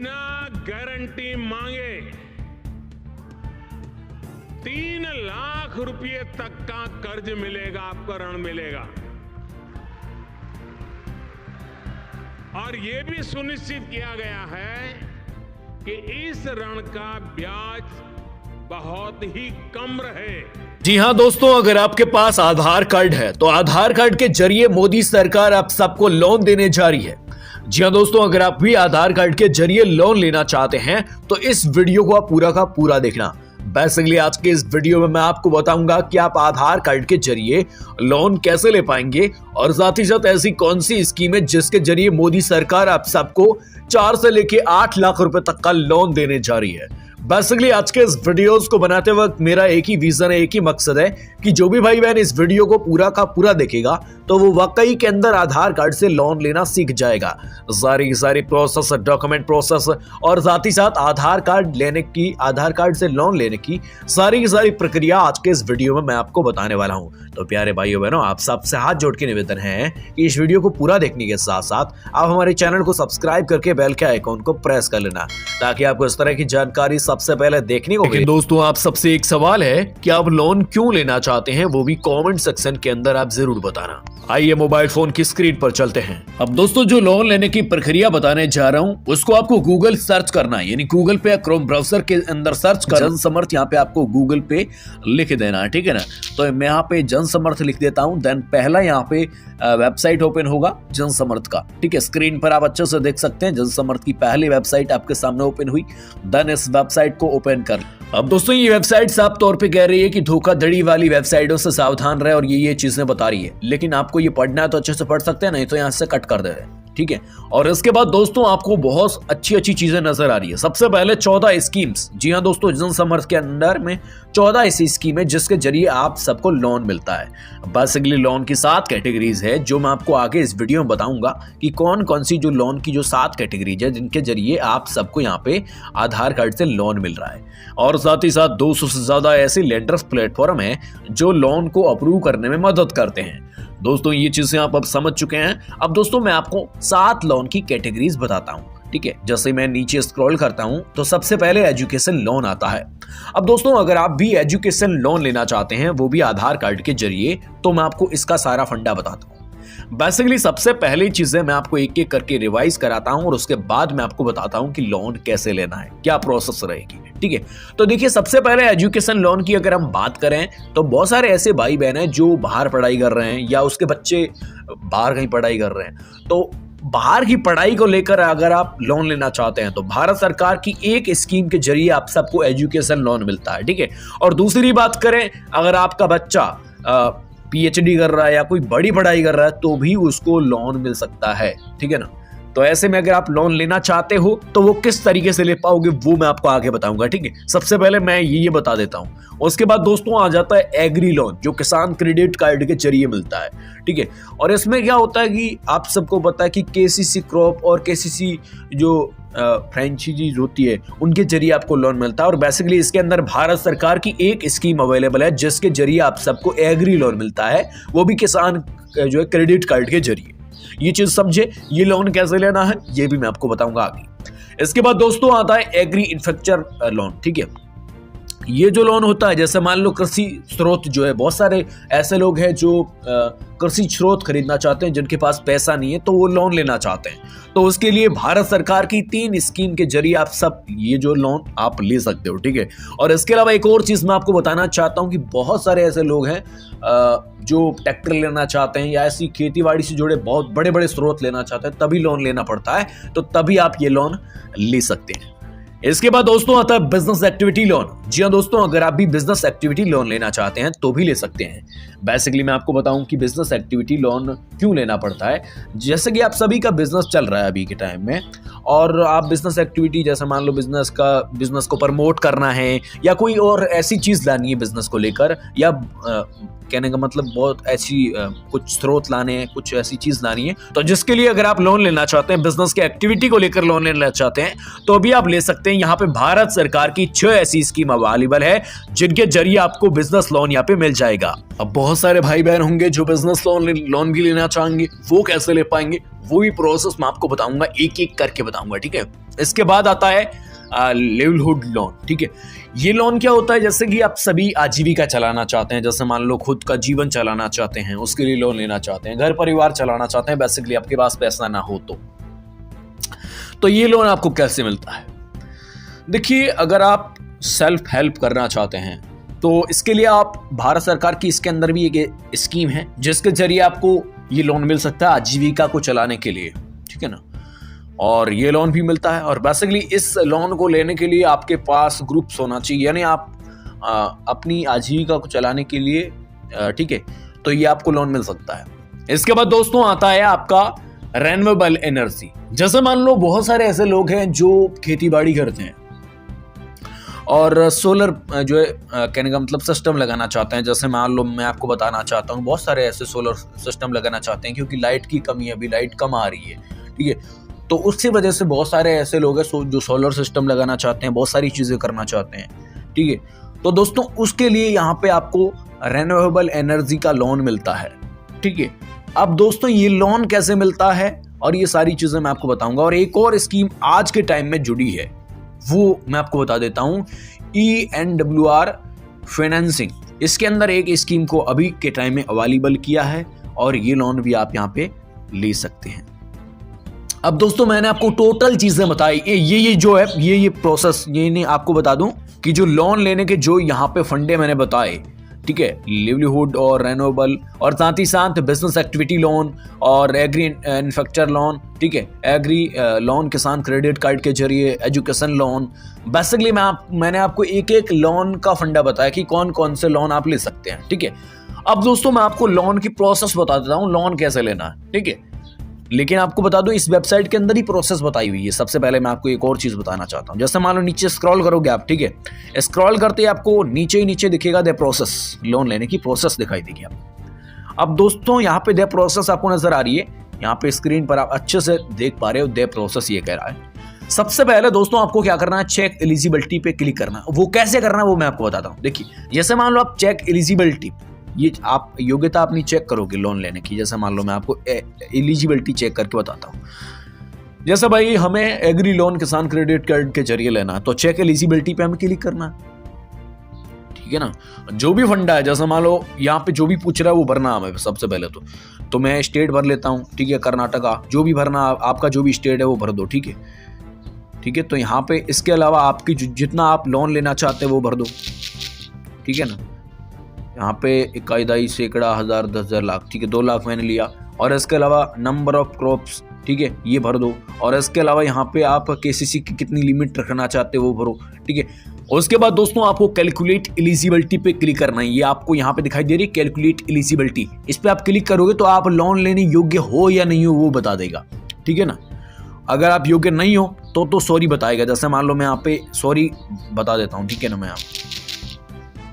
बिना गारंटी मांगे 3 लाख रुपए तक का कर्ज मिलेगा, आपको ऋण मिलेगा। और ये भी सुनिश्चित किया गया है कि इस ऋण का ब्याज बहुत ही कम रहे। जी हां दोस्तों, अगर आपके पास आधार कार्ड है तो आधार कार्ड के जरिए मोदी सरकार आप सबको लोन देने जा रही है। जी हां दोस्तों, अगर आप भी आधार कार्ड के जरिए लोन लेना चाहते हैं तो इस वीडियो को आप पूरा का पूरा देखना। बेसिकली आज के इस वीडियो में मैं आपको बताऊंगा कि आप आधार कार्ड के जरिए लोन कैसे ले पाएंगे और साथ ही साथ ऐसी कौन सी स्कीम है जिसके जरिए मोदी सरकार आप सबको 4 से लेके 8 लाख रुपए तक का लोन देने जा रही है। बेसिकली आज के इस वीडियोस को बनाते वक्त मेरा एक ही विजन है, एक ही मकसद है कि जो भी भाई बहन इस वीडियो को पूरा का पूरा देखेगा तो वो वाकई के अंदर आधार कार्ड से लोन लेना सीख जाएगा। सारी प्रोसेस, डॉक्यूमेंट प्रोसेस और साथ ही साथ आधार कार्ड से लोन लेने की सारी प्रक्रिया आज के इस वीडियो में मैं आपको बताने वाला हूं। तो प्यारे भाइयों बहनों, आप सबसे हाथ जोड़ के निवेदन है कि इस वीडियो को पूरा देखने के साथ साथ आप हमारे चैनल को सब्सक्राइब करके बेल के आइकॉन को प्रेस कर लेना ताकि आपको इस तरह की जानकारी सबसे पहले देखने को मिले। दोस्तों, आप सबसे एक सवाल है कि आप लोन क्यों लेना चाहते हैं, वो भी कमेंट सेक्शन के अंदर आप जरूर बताना। आइए मोबाइल फोन की स्क्रीन पर चलते हैं। अब दोस्तों, जो लोन लेने की प्रक्रिया बताने जा रहा हूं उसको आपको गूगल सर्च करना है, यानी गूगल पे या क्रोम ब्राउजर के अंदर सर्च कर जनसमर्थ यहाँ पे आपको गूगल पे लिख देना है, ठीक है ना। तो मैं यहाँ पे जनसमर्थ लिख देता हूँ। देन पहला यहाँ पे वेबसाइट ओपन होगा जनसमर्थ का, ठीक है। स्क्रीन पर आप अच्छे से देख सकते हैं जनसमर्थ की पहली वेबसाइट आपके सामने ओपन हुई। देन इस वेबसाइट को ओपन कर। अब दोस्तों, ये वेबसाइट साफ तौर पे कह रही है कि धोखाधड़ी वाली वेबसाइटों से सावधान रहे और ये चीजें बता रही है, लेकिन आपको ये पढ़ना है तो अच्छे से पढ़ सकते हैं, नहीं तो यहाँ से कट कर दे रहे हैं, ठीक है। और इसके बाद दोस्तों आपको बहुत अच्छी चीजें नजर आ रही है। सबसे पहले 14 स्कीम्स। जी हाँ दोस्तों, जनसमर्थ के अंदर में 14 ऐसी स्कीम है जिसके जरिए आप सबको लोन मिलता है। बेसिकली लोन की 7 कैटेगरीज है जो मैं आपको आगे इस वीडियो में बताऊंगा कि कौन कौन सी जो लोन की जो 7 कैटेगरीज है जिनके जरिए आप सबको यहाँ पे आधार कार्ड से लोन मिल रहा है। और साथ ही साथ 200 से ज्यादा ऐसे लेंडर्स प्लेटफॉर्म है जो लोन को अप्रूव करने में मदद करते हैं। दोस्तों, ये चीजें आप अब समझ चुके हैं। अब दोस्तों मैं आपको 7 लोन की कैटेगरीज बताता हूं, ठीक है। जैसे मैं नीचे स्क्रॉल करता हूं तो सबसे पहले एजुकेशन लोन आता है। अब दोस्तों, अगर आप भी एजुकेशन लोन लेना चाहते हैं वो भी आधार कार्ड के जरिए, तो मैं आपको इसका सारा फंडा बताता हूं। बेसिकली सबसे पहली चीजें मैं आपको एक एक करके रिवाइज कराता हूं और उसके बाद मैं आपको बताता हूं कि लोन कैसे लेना है, क्या प्रोसेस रहेगी, ठीक है। तो देखिए, सबसे पहले एजुकेशन लोन की अगर हम बात करें तो बहुत सारे ऐसे भाई बहन हैं जो बाहर पढ़ाई कर रहे हैं या उसके बच्चे बाहर कहीं पढ़ाई कर रहे हैं। तो बाहर की पढ़ाई को लेकर अगर आप लोन लेना चाहते हैं तो भारत सरकार की एक स्कीम के जरिए आप सबको एजुकेशन लोन मिलता है, ठीक है। और दूसरी बात करें, अगर आपका बच्चा PhD कर रहा है या कोई बड़ी पढ़ाई कर रहा है तो भी उसको लोन मिल सकता है, ठीक है ना। तो ऐसे में अगर आप लोन लेना चाहते हो तो वो किस तरीके से ले पाओगे वो मैं आपको आगे बताऊंगा, ठीक है। सबसे पहले मैं ये बता देता हूं। उसके बाद दोस्तों आ जाता है एग्री लोन जो किसान क्रेडिट कार्ड के जरिए मिलता है, ठीक है। और इसमें क्या होता है कि आप सबको पता है कि KCC क्रॉप और KCC जो फ्रेंचाइजीज होती है उनके जरिए आपको लोन मिलता है। और बेसिकली इसके अंदर भारत सरकार की एक स्कीम अवेलेबल है जिसके जरिए आप सबको एग्री लोन मिलता है, वो भी किसान जो है क्रेडिट कार्ड के जरिए। ये चीज समझे, ये लोन कैसे लेना है ये भी मैं आपको बताऊंगा आगे। इसके बाद दोस्तों आता है एग्री इंफ्रास्ट्रक्चर लोन, ठीक है। ये जो लोन होता है, जैसे मान लो कृषि स्रोत जो है, बहुत सारे ऐसे लोग हैं जो कृषि स्रोत खरीदना चाहते हैं जिनके पास पैसा नहीं है तो वो लोन लेना चाहते हैं। तो उसके लिए भारत सरकार की 3 स्कीम के जरिए आप सब ये जो लोन आप ले सकते हो, ठीक है। और इसके अलावा एक और चीज मैं आपको बताना चाहता हूं कि बहुत सारे ऐसे लोग हैं जो ट्रैक्टर लेना चाहते हैं या ऐसी खेतीबाड़ी से जुड़े बहुत बड़े बड़े स्रोत लेना चाहते हैं, तभी लोन लेना पड़ता है, तो तभी आप ये लोन ले सकते हैं। इसके बाद दोस्तों आता है बिजनेस एक्टिविटी लोन। जी हाँ दोस्तों, अगर आप भी बिजनेस एक्टिविटी लोन लेना चाहते हैं तो भी ले सकते हैं। बेसिकली मैं आपको बताऊं कि बिजनेस एक्टिविटी लोन क्यों लेना पड़ता है। जैसे कि आप सभी का बिजनेस चल रहा है अभी के टाइम में और आप बिजनेस एक्टिविटी, जैसे मान लो बिजनेस को प्रमोट करना है या कोई और ऐसी चीज लानी है बिजनेस को लेकर, या कहने का मतलब बहुत ऐसी कुछ स्रोत लाने हैं, कुछ ऐसी चीज लानी है, तो जिसके लिए अगर आप लोन लेना चाहते हैं, बिजनेस की एक्टिविटी को लेकर लोन लेना चाहते हैं तो भी आप ले सकते हैं। लेते हैं, यहाँ पे भारत सरकार की 6 ऐसी स्कीम अवेलेबल है जिनके जरिए आपको बिजनेस लोन यहाँ पे मिल जाएगा। अब बहुत सारे भाई बहन होंगे जो बिजनेस लोन भी लेना चाहेंगे, वो कैसे ले पाएंगे वो भी प्रोसेस मैं आपको बताऊंगा, एक एक करके बताऊंगा, ठीक है। इसके बाद आता है लाइवलीहुड लोन, ठीक है। ये लोन क्या होता है, जैसे कि आप सभी आजीविका चलाना चाहते हैं, जैसे मान लो खुद का जीवन चलाना चाहते हैं, उसके लिए लोन लेना चाहते हैं, घर परिवार चलाना चाहते हैं, बेसिकली आपके पास पैसा ना हो तो ये लोन आपको कैसे मिलता है। देखिए, अगर आप सेल्फ हेल्प करना चाहते हैं तो इसके लिए आप भारत सरकार की इसके अंदर भी एक स्कीम है जिसके जरिए आपको ये लोन मिल सकता है आजीविका को चलाने के लिए, ठीक है ना। और ये लोन भी मिलता है, और बेसिकली इस लोन को लेने के लिए आपके पास ग्रुप्स होना चाहिए, यानी आप अपनी आजीविका को चलाने के लिए, ठीक है, तो ये आपको लोन मिल सकता है। इसके बाद दोस्तों आता है आपका रेन्यूएबल एनर्जी। जैसे मान लो बहुत सारे ऐसे लोग हैं जो खेती बाड़ी करते हैं और सोलर जो है कहने का मतलब सिस्टम लगाना चाहते हैं। जैसे मान लो मैं आपको बताना चाहता हूँ, बहुत सारे ऐसे सोलर सिस्टम लगाना चाहते हैं क्योंकि लाइट की कमी है, अभी लाइट कम आ रही है, ठीक है। तो उसकी वजह से बहुत सारे ऐसे लोग हैं जो सोलर सिस्टम लगाना चाहते हैं, बहुत सारी चीज़ें करना चाहते हैं, ठीक है। तो दोस्तों उसके लिए यहाँ पे आपको रेन्यूएबल एनर्जी का लोन मिलता है, ठीक है। अब दोस्तों ये लोन कैसे मिलता है और ये सारी चीज़ें मैं आपको बताऊंगा। और एक और स्कीम आज के टाइम में जुड़ी है, वो मैं आपको बता देता हूँ, ENWR फाइनेंसिंग। इसके अंदर एक स्कीम को अभी के टाइम में अवेलेबल किया है और ये लोन भी आप यहाँ पे ले सकते हैं। अब दोस्तों मैंने आपको टोटल चीजें बताई, ये जो है ये प्रोसेस, ये नहीं आपको बता दूं कि जो लोन लेने के जो यहाँ पे फंडे मैंने बताए, ठीक है, लिवलीहुड और रेन्यूएबल और साथ ही साथ बिजनेस एक्टिविटी लोन और एग्री इन्फ्रास्ट्रक्चर लोन, ठीक है, एग्री लोन, किसान क्रेडिट कार्ड के जरिए, एजुकेशन लोन। बेसिकली मैंने आपको एक एक लोन का फंडा बताया कि कौन कौन से लोन आप ले सकते हैं, ठीक है। अब दोस्तों मैं आपको लोन की प्रोसेस बता देता हूँ, लोन कैसे लेना है, ठीक है। लेकिन आपको बता दूं इस वेबसाइट के अंदर ही प्रोसेस बताई हुई है। सबसे पहले मैं आपको एक और चीज बताना चाहता हूं, जैसे मान लो नीचे स्क्रॉल करोगे आप, ठीक है, स्क्रॉल करते ही आपको नीचे ही नीचे दिखेगा द प्रोसेस, लोन लेने की प्रोसेस दिखाई देगी आपको। अब दोस्तों यहाँ पे द प्रोसेस आपको नजर आ रही है, यहाँ पे स्क्रीन पर आप अच्छे से देख पा रहे हो, द प्रोसेस ये कह रहा है। सबसे पहले दोस्तों आपको क्या करना है, चेक एलिजिबिलिटी पे क्लिक करना है। वो कैसे करना है वो मैं आपको बताता हूँ। देखिए, जैसे मान लो आप चेक एलिजिबिलिटी, ये आप योग्यता अपनी चेक करोगे लोन लेने की। जैसे मान लो मैं आपको एलिजिबिलिटी चेक करके बताता हूँ। जैसे भाई हमें एग्री लोन किसान क्रेडिट कार्ड के जरिए लेना है तो चेक एलिजिबिलिटी पे हमें क्लिक करना है, ठीक है ना। जो भी फंडा है, जैसे मान लो यहाँ पे जो भी पूछ रहा है वो भरना हमें सबसे पहले तो मैं स्टेट भर लेता हूँ, ठीक है, कर्नाटका। जो भी भरना आपका जो भी स्टेट है वो भर दो, ठीक है, ठीक है। तो यहाँ पे इसके अलावा आपकी जितना आप लोन लेना चाहते हैं वो भर दो, ठीक है ना। यहाँ पे इकाईदाई, सैकड़ा, 1000, 10,000, लाख, ठीक है, 2 लाख मैंने लिया। और इसके अलावा नंबर ऑफ क्रॉप्स, ठीक है, ये भर दो। और इसके अलावा यहाँ पे आप KCC की कितनी लिमिट रखना चाहते हो वो भरो, ठीक है। और उसके बाद दोस्तों आपको कैलकुलेट एलिजिबिलिटी पे क्लिक करना है। ये आपको यहाँ पे दिखाई दे रही है कैलकुलेट एलिजिबिलिटी, इस पे आप क्लिक करोगे तो आप लोन लेने योग्य हो या नहीं हो वो बता देगा, ठीक है ना। अगर आप योग्य नहीं हो तो सॉरी बताएगा। जैसे मान लो मैं यहाँ पे सॉरी बता देता हूँ, ठीक है ना, मैं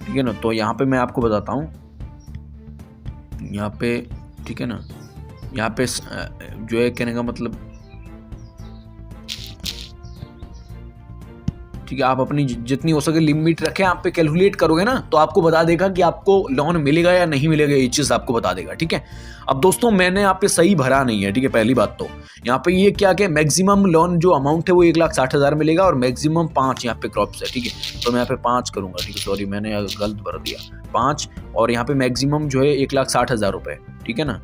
ठीक है ना। तो यहाँ पे मैं आपको बताता हूँ, यहाँ पे, ठीक है ना, यहाँ पे जो है कहने का मतलब, ठीक है, आप अपनी जितनी हो सके लिमिट रखें। आप पे कैलकुलेट करोगे ना तो आपको बता देगा कि आपको लोन मिलेगा या नहीं मिलेगा, ये चीज़ आपको बता देगा, ठीक है। अब दोस्तों मैंने यहाँ पे सही भरा नहीं है, ठीक है, पहली बात तो यहाँ पे ये क्या कि मैक्सिमम लोन जो अमाउंट है वो 1,60,000 मिलेगा और मैक्सिमम 5 यहाँ पे क्रॉप्स है, ठीक है। तो मैं यहाँ पे 5 करूंगा, ठीक है, सॉरी मैंने गलत भर दिया, 5। और यहाँ पे मैक्सिमम जो है 1,60,000 रुपये, ठीक है ना।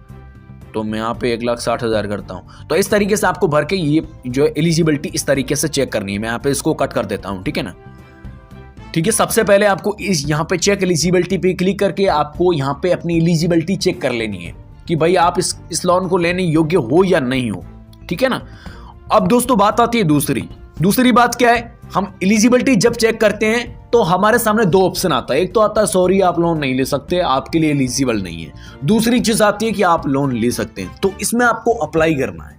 तो मैं यहाँ पे 1,60,000 करता हूँ। तो इस तरीके से आपको भर के ये जो एलिजिबिलिटी इस तरीके से चेक करनी है। मैं यहाँ पे इसको कट कर देता हूँ, ठीक है ना, ठीक है। सबसे पहले आपको इस यहाँ पे चेक एलिजिबिलिटी पे क्लिक करके आपको यहाँ पे अपनी एलिजिबिलिटी चेक कर लेनी है कि भाई आप इस लोन को लेने योग्य हो या नहीं हो, ठीक है ना। अब दोस्तों बात आती है दूसरी बात क्या है, हम एलिजिबिलिटी जब चेक करते हैं तो हमारे सामने 2 ऑप्शन आता है। एक तो आता है सॉरी आप लोन नहीं ले सकते, आपके लिए एलिजिबल नहीं है। दूसरी चीज आती है कि आप लोन ले सकते हैं। तो इसमें आपको अप्लाई करना है।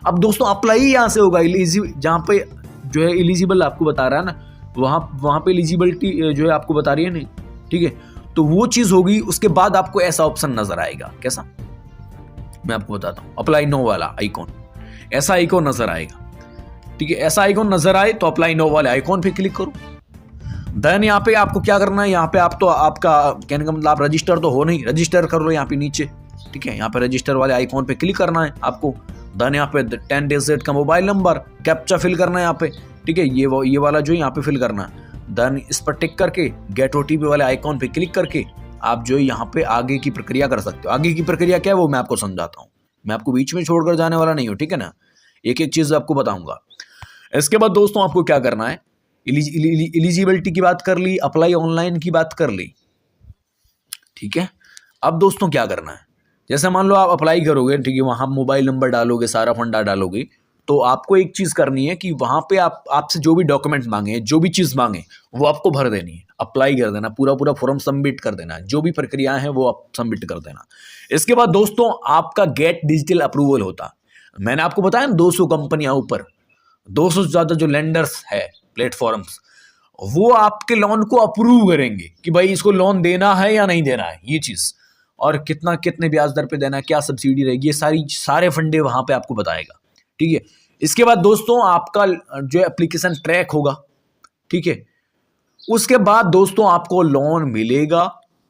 अब दोस्तों अप्लाई यहां से होगा, जहां पे जो है एलिजिबल आपको बता रहा है ना, वहां पे एलिजिबिलिटी जो है आपको बता रही है नहीं, ठीक है। तो वो चीज होगी, उसके बाद आपको ऐसा ऑप्शन नजर आएगा। कैसा, मैं आपको बताता हूं, अप्लाई नो वाला आइकॉन, ऐसा आइकॉन नजर आएगा। ठीक है, ऐसा आइकॉन नजर आए तो अप्लाई नाउ वाले आइकॉन पे क्लिक करो। देन यहाँ पे आपको क्या करना है, यहाँ पे आप तो आपका कहने का मतलब आप रजिस्टर तो हो नहीं, रजिस्टर कर लो यहाँ पे नीचे। ठीक है, यहाँ पे रजिस्टर वाले आइकॉन पे क्लिक करना है आपको। देन यहाँ पे 10 डिजिट का मोबाइल नंबर कैप्चा फिल करना है यहाँ पे। ठीक है, ये वाला जो यहाँ पे फिल करना है। देन इस पर टिक करके गेट ओटीपी वाले आइकॉन पे क्लिक करके आप जो यहाँ पे आगे की प्रक्रिया कर सकते हो। आगे की प्रक्रिया क्या है वो मैं आपको समझाता हूँ, मैं आपको बीच में छोड़कर जाने वाला नहीं हूँ। ठीक है ना, एक एक चीज आपको बताऊंगा। इसके बाद दोस्तों आपको क्या करना है, एलिजिबिलिटी की बात कर ली, अप्लाई ऑनलाइन की बात कर ली। ठीक है, अब दोस्तों क्या करना है, जैसे मान लो आप अप्लाई करोगे, ठीक है, वहां मोबाइल नंबर डालोगे, सारा फंडा डालोगे, तो आपको एक चीज करनी है कि वहां पे आपसे जो भी डॉक्यूमेंट मांगे, जो भी चीज मांगे वो आपको भर देनी है, अप्लाई कर देना, पूरा फॉर्म सबमिट कर देना, जो भी प्रक्रिया है वो आप सबमिट कर देना। इसके बाद दोस्तों आपका गेट डिजिटल अप्रूवल होता, मैंने आपको बताया ना 200 कंपनियां ऊपर, 200 से ज्यादा जो लेंडर्स है प्लेटफॉर्म्स, वो आपके लोन को अप्रूव करेंगे कि भाई इसको लोन देना है या नहीं देना है, ये चीज, और कितने ब्याज दर पे देना है, क्या सब्सिडी रहेगी, ये सारे फंडे वहां पे आपको बताएगा। ठीक है, इसके बाद दोस्तों आपका जो एप्लीकेशन ट्रैक होगा। ठीक है, उसके बाद दोस्तों आपको लोन मिलेगा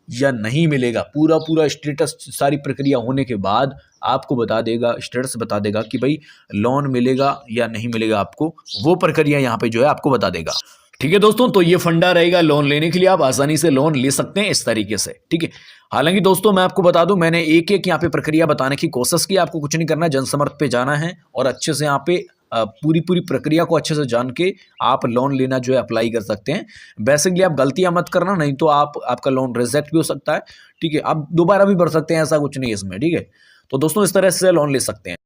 या नहीं मिलेगा, पूरा स्टेटस, सारी प्रक्रिया होने के बाद आपको बता देगा, स्टेटस बता देगा कि भाई लोन मिलेगा या नहीं मिलेगा, आपको वो प्रक्रिया यहाँ पे जो है आपको बता देगा। ठीक है दोस्तों, तो ये फंडा रहेगा लोन लेने के लिए, आप आसानी से लोन ले सकते हैं इस तरीके से। ठीक है, हालांकि दोस्तों मैं आपको बता दूं, मैंने एक एक यहाँ पे प्रक्रिया बताने की कोशिश की, आपको कुछ नहीं करना है, जनसमर्थ पे जाना है और अच्छे से यहाँ पे पूरी प्रक्रिया को अच्छे से जान के आप लोन लेना जो है अप्लाई कर सकते हैं। बेसिकली आप गलतियां मत करना, नहीं तो आपका लोन रिजेक्ट भी हो सकता है। ठीक है, आप दोबारा भी भर सकते हैं, ऐसा कुछ नहीं है इसमें। ठीक है, तो दोस्तों इस तरह से लोन ले सकते हैं।